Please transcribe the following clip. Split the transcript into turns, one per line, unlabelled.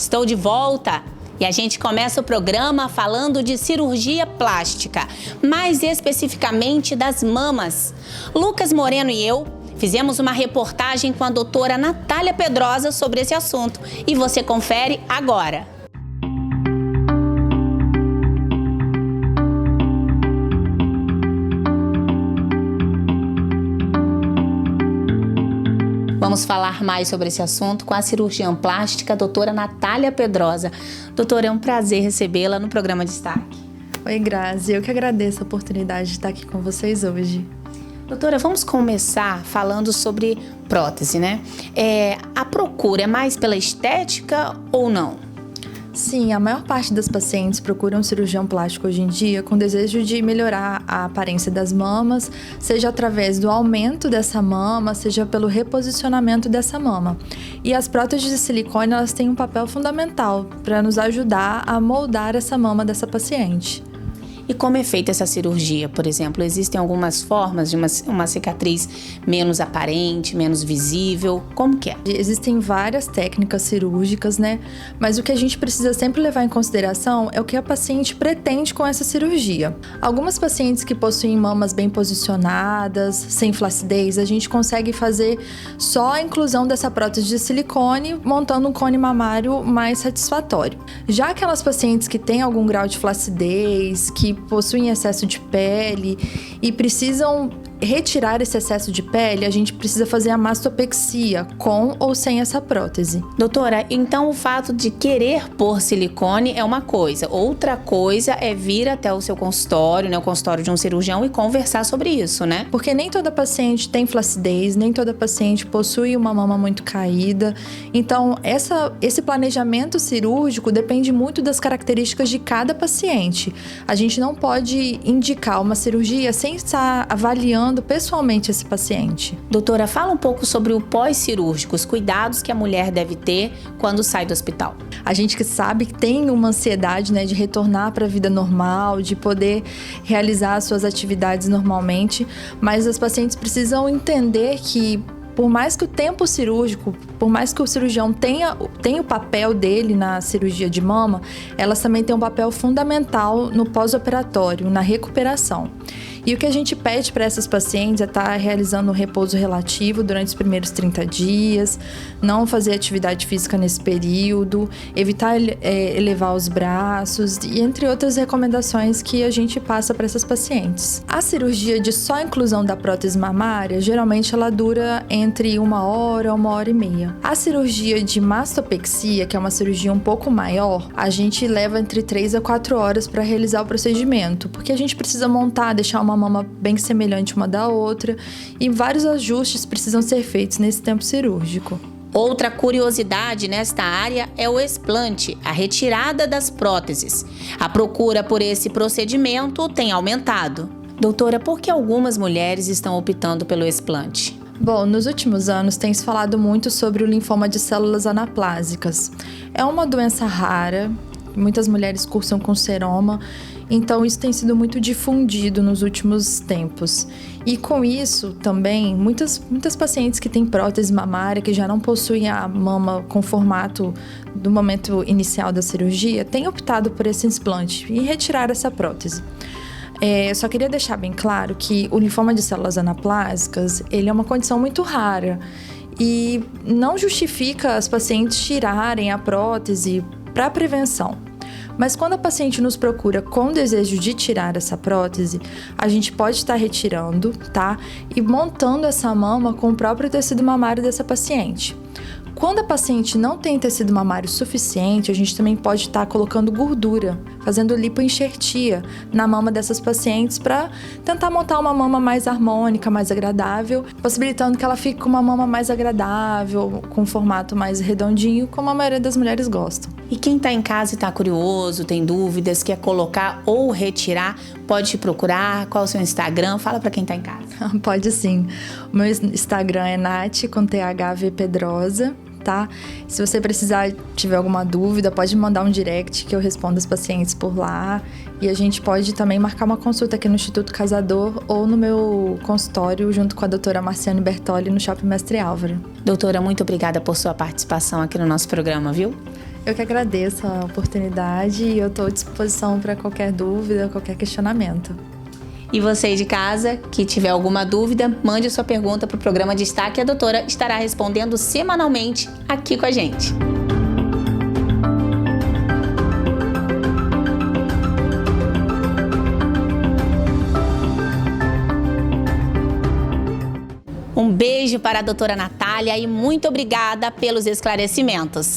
Estou de volta e a gente começa o programa falando de cirurgia plástica, mais especificamente das mamas. Lucas Moreno e eu fizemos uma reportagem com a doutora Natália Pedrosa sobre esse assunto e você confere agora. Vamos falar mais sobre esse assunto com a cirurgiã plástica, a doutora Natália Pedrosa. Doutora, é um prazer recebê-la no programa Destaque.
Oi, Grazi. Eu que agradeço a oportunidade de estar aqui com vocês hoje.
Doutora, vamos começar falando sobre prótese, né? A procura é mais pela estética ou não?
Sim, a maior parte das pacientes procuram um cirurgião plástico hoje em dia com desejo de melhorar a aparência das mamas, seja através do aumento dessa mama, seja pelo reposicionamento dessa mama. E as próteses de silicone, elas têm um papel fundamental para nos ajudar a moldar essa mama dessa paciente.
E como é feita essa cirurgia, por exemplo? Existem algumas formas de uma cicatriz menos aparente, menos visível? Como que é?
Existem várias técnicas cirúrgicas, né? Mas o que a gente precisa sempre levar em consideração é o que a paciente pretende com essa cirurgia. Algumas pacientes que possuem mamas bem posicionadas, sem flacidez, a gente consegue fazer só a inclusão dessa prótese de silicone, montando um cone mamário mais satisfatório. Já aquelas pacientes que têm algum grau de flacidez, que possuem excesso de pele e precisam retirar esse excesso de pele, a gente precisa fazer a mastopexia, com ou sem essa prótese.
Doutora, então o fato de querer pôr silicone é uma coisa, outra coisa é vir até o seu consultório, né, o consultório de um cirurgião e conversar sobre isso, né?
Porque nem toda paciente tem flacidez, nem toda paciente possui uma mama muito caída, então esse planejamento cirúrgico depende muito das características de cada paciente. A gente não pode indicar uma cirurgia sem estar avaliando pessoalmente esse paciente.
Doutora, fala um pouco sobre o pós-cirúrgico, os cuidados que a mulher deve ter quando sai do hospital.
A gente que sabe que tem uma ansiedade, né, de retornar para a vida normal, de poder realizar suas atividades normalmente, mas as pacientes precisam entender que por mais que o tempo cirúrgico, por mais que o cirurgião tenha o papel dele na cirurgia de mama, elas também têm um papel fundamental no pós-operatório, na recuperação. E o que a gente pede para essas pacientes é estar realizando um repouso relativo durante os primeiros 30 dias, não fazer atividade física nesse período, evitar elevar os braços e entre outras recomendações que a gente passa para essas pacientes. A cirurgia de só inclusão da prótese mamária, geralmente ela dura entre 1 hora a 1 hora e meia. A cirurgia de mastopexia, que é uma cirurgia um pouco maior, a gente leva entre 3 a 4 horas para realizar o procedimento, porque a gente precisa montar, deixar uma mama bem semelhante uma da outra e vários ajustes precisam ser feitos nesse tempo cirúrgico.
Outra curiosidade nesta área é o explante, a retirada das próteses. A procura por esse procedimento tem aumentado. Doutora, por que algumas mulheres estão optando pelo explante?
Bom, nos últimos anos tem se falado muito sobre o linfoma de células anaplásicas. É uma doença rara, muitas mulheres cursam com seroma, então isso tem sido muito difundido nos últimos tempos. E com isso também, muitas pacientes que têm prótese mamária, que já não possuem a mama com formato do momento inicial da cirurgia, têm optado por esse explante e retirar essa prótese. Só queria deixar bem claro que o linfoma de células anaplásicas, ele é uma condição muito rara e não justifica as pacientes tirarem a prótese para prevenção. Mas quando a paciente nos procura com desejo de tirar essa prótese, a gente pode estar retirando, tá? E montando essa mama com o próprio tecido mamário dessa paciente. Quando a paciente não tem tecido mamário suficiente, a gente também pode estar colocando gordura, fazendo lipoenxertia na mama dessas pacientes para tentar montar uma mama mais harmônica, mais agradável, possibilitando que ela fique com uma mama mais agradável, com um formato mais redondinho, como a maioria das mulheres gostam.
E quem está em casa e está curioso, tem dúvidas, quer colocar ou retirar, pode te procurar. Qual é o seu Instagram? Fala para quem está em casa.
Pode sim. O meu Instagram é Nath, com THV Pedrosa. Tá? Se você precisar, tiver alguma dúvida, pode mandar um direct que eu respondo as pacientes por lá. E a gente pode também marcar uma consulta aqui no Instituto Casador ou no meu consultório junto com a doutora Marciane Bertoli no Shopping Mestre Álvaro.
Doutora, muito obrigada por sua participação aqui no nosso programa, viu?
Eu que agradeço a oportunidade e eu estou à disposição para qualquer dúvida, qualquer questionamento.
E você de casa, que tiver alguma dúvida, mande sua pergunta para o programa Destaque e a doutora estará respondendo semanalmente aqui com a gente. Um beijo para a doutora Natália e muito obrigada pelos esclarecimentos.